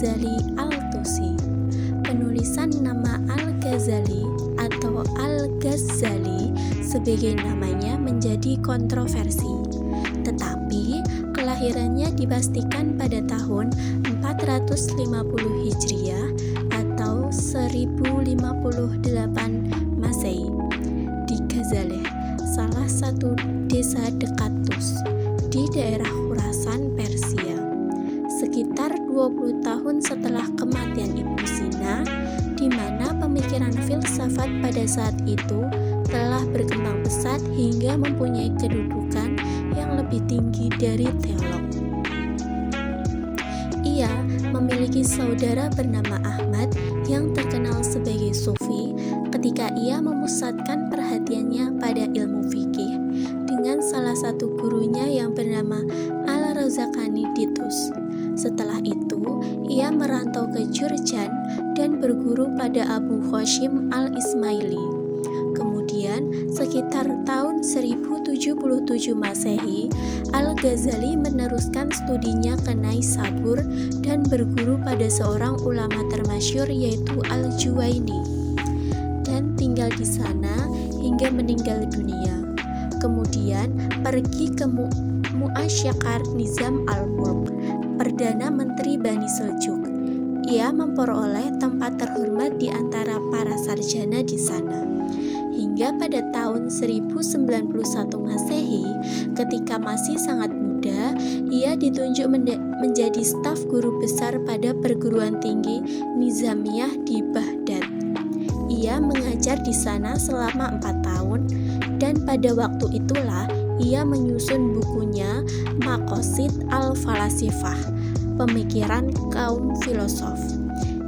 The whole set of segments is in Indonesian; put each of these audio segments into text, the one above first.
Al-Ghazali Al-Tusi. Penulisan nama Al-Ghazali atau Al-Ghazali sebagai namanya menjadi kontroversi. Tetapi kelahirannya dipastikan pada tahun 450 Hijriah atau 1058 Masehi di Ghazaleh, salah satu desa dekat Tus di daerah Khurasan, Persia. Sekitar 20 tahun setelah kematian Ibnu Sina, di mana pemikiran filsafat pada saat itu telah berkembang pesat hingga mempunyai kedudukan yang lebih tinggi dari teolog. Ia memiliki saudara bernama Ahmad yang terkenal sebagai sufi ketika ia memusatkan perhatiannya pada ilmu fikih dengan salah satu gurunya yang bernama Al-Razaqani di Tus. Setelah itu, ia merantau ke Jurjan dan berguru pada Abu Hashim Al-Ismaili. Kemudian, sekitar tahun 1077 Masehi, Al-Ghazali meneruskan studinya ke Naisabur dan berguru pada seorang ulama termasyhur yaitu Al-Juwaini, dan tinggal di sana hingga meninggal dunia. Kemudian pergi ke Mu'asyakar Nizam Al-Mulk, Perdana Menteri Bani Seljuk. Ia memperoleh tempat terhormat di antara para sarjana di sana. Hingga pada tahun 1091 Masehi, ketika masih sangat muda, ia ditunjuk menjadi staf guru besar pada perguruan tinggi Nizamiyah di Baghdad. Ia mengajar di sana selama 4 tahun, dan pada waktu itulah ia menyusun bukunya Maqasid al-Falasifah, pemikiran kaum filosof,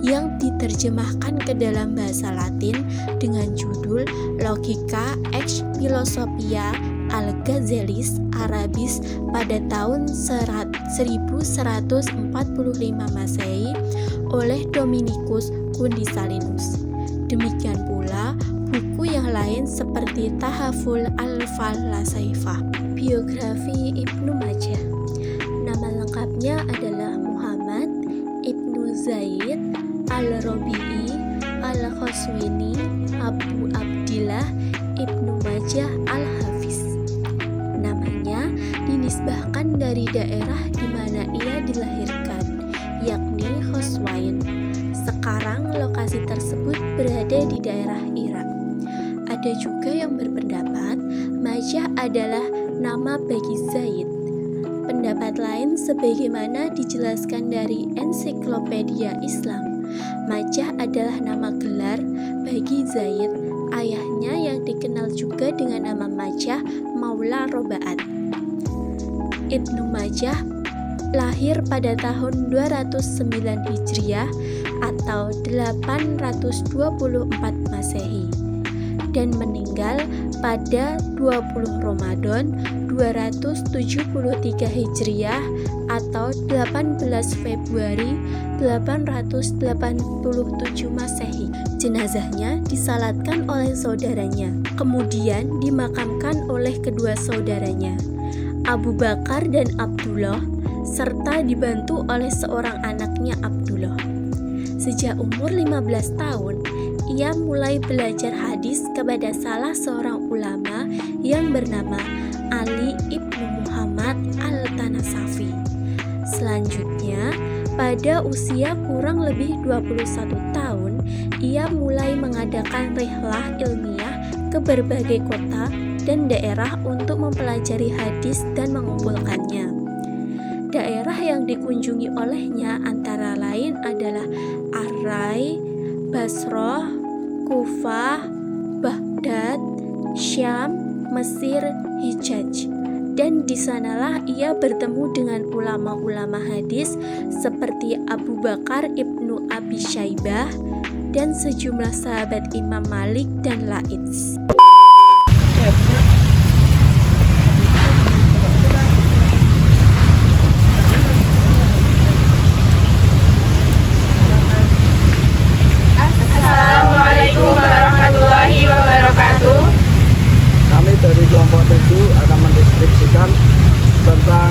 yang diterjemahkan ke dalam bahasa Latin dengan judul Logika ex Philosophia Al-Ghazalis Arabis pada tahun 1145 Masehi oleh Dominikus Kundisalinus. Demikian pula buku yang lain seperti Tahaful Al-Falasifah. Biografi Ibnu Majah. Nama lengkapnya adalah Muhammad Ibnu Zaid Al-Rabi'i Al-Khoswini Abu Abdillah Ibnu Majah Al-Hafiz. Namanya dinisbahkan dari daerah di mana ia dilahirkan, yakni Khoswain. Sekarang lokasi tersebut berada di daerah Irak. Ada juga yang berpendapat Majah adalah nama bagi Zaid. Pendapat lain sebagaimana dijelaskan dari Ensiklopedia Islam, Majah adalah nama gelar bagi Zaid, ayahnya yang dikenal juga dengan nama Majah Maula Robaat. Ibnu Majah lahir pada tahun 209 Hijriah atau 824 Masehi dan meninggal pada 20 Ramadan 273 Hijriah atau 18 Februari 887 Masehi. Jenazahnya disalatkan oleh saudaranya, kemudian dimakamkan oleh kedua saudaranya, Abu Bakar dan Abdullah, serta dibantu oleh seorang anaknya Abdullah. Sejak umur 15 tahun, ia mulai belajar hadis kepada salah seorang ulama yang bernama Ali ibnu Muhammad al-Tanasafi. Selanjutnya, pada usia kurang lebih 21 tahun, ia mulai mengadakan rihlah ilmiah ke berbagai kota dan daerah untuk mempelajari hadis dan mengumpulkannya. Daerah yang dikunjungi olehnya antara lain adalah Ar-Rai, Basrah, Kufah, Baghdad, Syam, Mesir, Hijaz. Dan di sanalah ia bertemu dengan ulama-ulama hadis seperti Abu Bakar ibnu Abi Syaibah dan sejumlah sahabat Imam Malik dan Laits. Assalamualaikum warahmatullahi wabarakatuh. Kami dari kelompok 7 akan mendeskripsikan tentang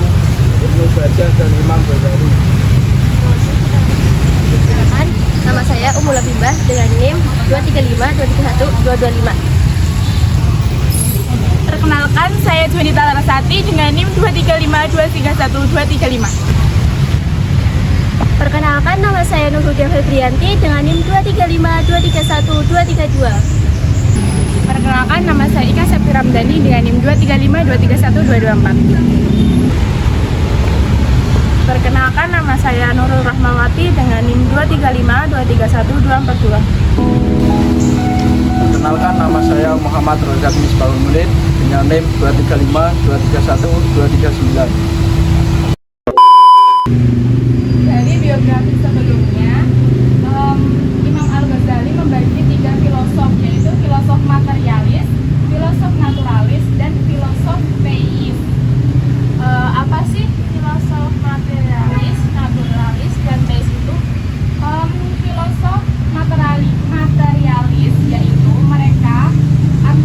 Ibnu Bajjah dan Imam Ghazali. Nama saya Umul Labibah dengan NIM 235 231 225. Perkenalkan, saya Junita Larasati dengan NIM 235 231 235. Perkenalkan, nama saya Nurhudia Febrianti dengan NIM 235 231 232. Perkenalkan, nama saya Ika Septi Ramdhani dengan NIM 235 231 224. Perkenalkan, nama saya Nurul Rahmawati dengan NIM 235 231 242. Perkenalkan, nama saya Muhammad Rozak Misbahul Mulid dengan NIM 235 231 239. Dari biografi sebelumnya, Imam Al-Ghazali membagi 3 filosof, yaitu filosof materialis, filosof naturalis, dan filosof teis. Apa sih filosof materialis, naturalis, dan teis itu? Filosof materialis yaitu mereka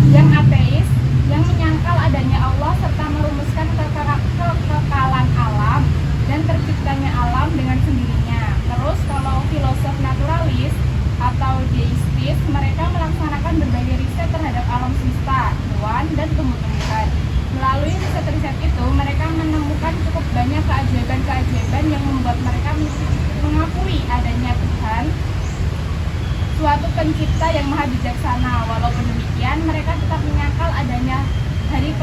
yang ateis, yang menyangkal adanya Allah serta merumuskan kekekalan alam dan terciptanya alam dengan sendirinya. Terus kalau filosof naturalis atau deistis, mereka melaksanakan berbagai riset terhadap alam semesta, hewan, dan tumbuh-tumbuhan. Melalui riset-riset itu, mereka menemukan cukup banyak keajaiban-keajaiban yang membuat mereka mengakui adanya Tuhan, suatu pencipta yang maha bijaksana. Walaupun demikian, mereka tetap menyangkal adanya hari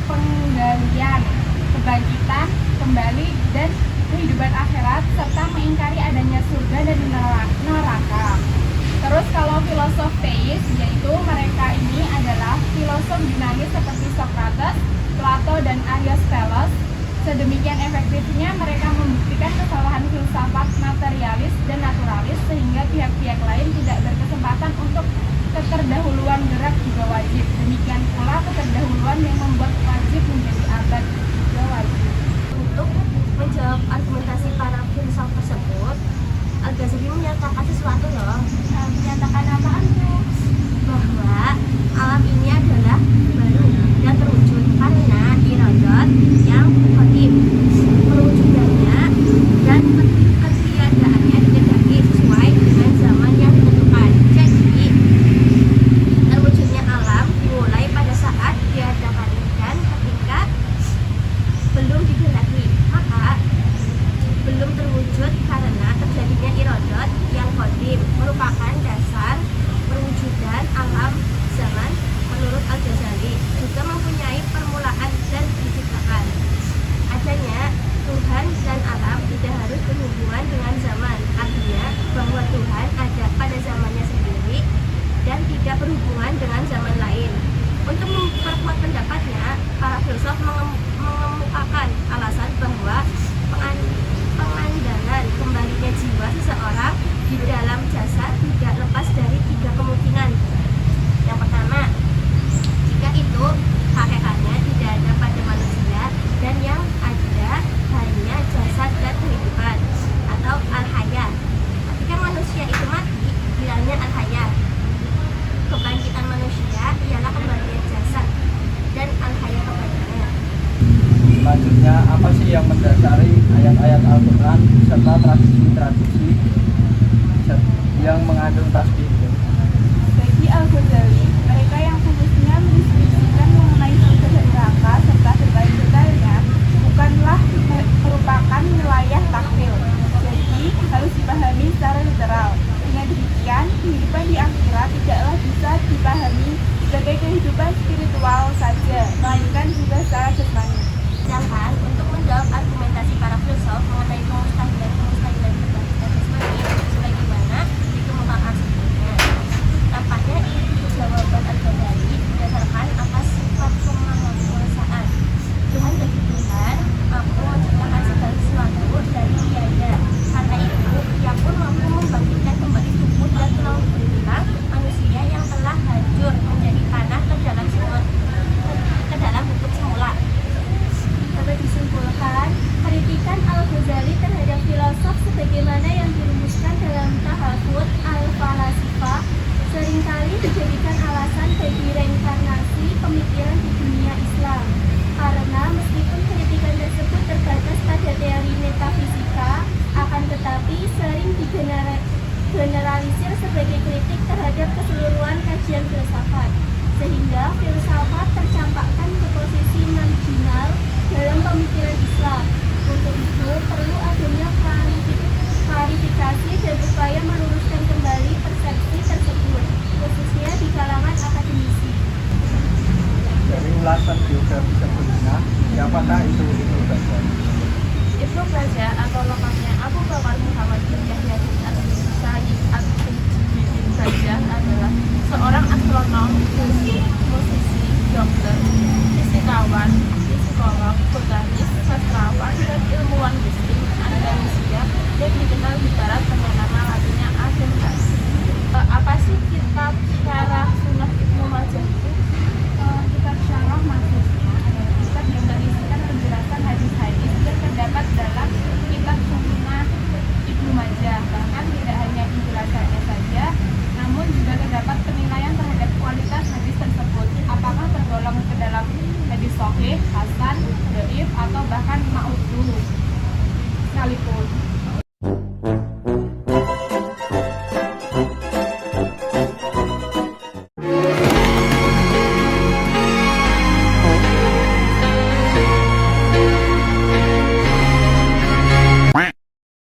penggalian, kebangkitan, kembali, dan kehidupan akhirat, serta mengingkari adanya surga dan neraka. Terus kalau filosof teis, yaitu mereka ini adalah filosof Yunani seperti Socrates, Plato, dan Aristoteles. Sedemikian efektifnya mereka membuktikan kesalahan filsafat materialis dan naturalis sehingga pihak-pihak lain tidak berkesempatan untuk keterdahuluan gerak juga wajib. Demikian pula keterdahuluan yang membuat wajib menjadi abad juga wajib. Untuk menjawab argumentasi para filsuf tersebut, Al-Ghazali menyatakan sesuatu loh. Menyatakan apaan tuh? Bahwa alam ini adalah baru dan terwujud karena iradat yang qadim. Perwujudannya dan ketiadaannya dikehendaki sesuai dengan zaman yang ditentukan. Jadi, terwujudnya alam dimulai pada saat diadakan dan ketika belum dikehendaki, maka belum terwujud karena terjadinya iradat yang qadim merupakan dasar perwujudan alam zaman. Menurut Al-Ghazali juga mempunyai permulaan dan diciptakan. Adanya Tuhan dan alam tidak harus berhubungan dengan zaman, artinya bahwa Tuhan ada pada zamannya sendiri dan tidak berhubungan dengan zaman lain. Untuk memperkuat pendapatnya, para filsuf mengemukakan alasan bahwa pengandalan kembalinya jiwa seseorang di dalam jasad tidak lepas dari 3 kemungkinan. Yang pertama, jika itu hakikatnya tidak ada pada manusia dan yang ada hanya jasad dan kehidupan, atau al-hayah. Ketika manusia itu mati, bilangnya al-hayah. Kebangkitan manusia ialah kembalinya jasad dan al-hayah kepadanya. Selanjutnya, apa sih yang mendasari ayat-ayat Al-Quran serta tradisi-tradisi yang mengandung tasbih? Bagi Al-Ghazali, mereka yang khususnya mendiskusikan mengenai surga dan neraka serta detail-detailnya bukanlah merupakan wilayah takwil. Jadi harus dipahami secara literal. Dengan demikian, kehidupan di akhirat tidaklah bisa dipahami sebagai kehidupan spiritual saja, melainkan juga secara jasmani. Sedangkan untuk menjawab argumentasi para filsuf mengenai kemustahilan kebangkitan jasmani sebagaimana dikemukakan sebelumnya, tampaknya jawaban digeneralisir sebagai kritik terhadap keseluruhan kajian filsafat, sehingga filsafat tercampakkan ke posisi marginal dalam pemikiran Islam. Untuk itu, perlu adanya klarifikasi dan upaya meluruskan kembali persepsi tersebut, khususnya di kalangan akademisi. Dari ulasan biografi sebelumnya, siapakah itu Ibnu Bajjah? Ibnu Bajjah atau lengkapnya Abu Bakar Muhammad bin Yahya bin Said bin Bajjah adalah seorang astronom, filsuf, musisi, dokter, fisikawan, psikolog, botanis, sastrawan, dan ilmuwan Muslim Andalusia yang dikenal di barat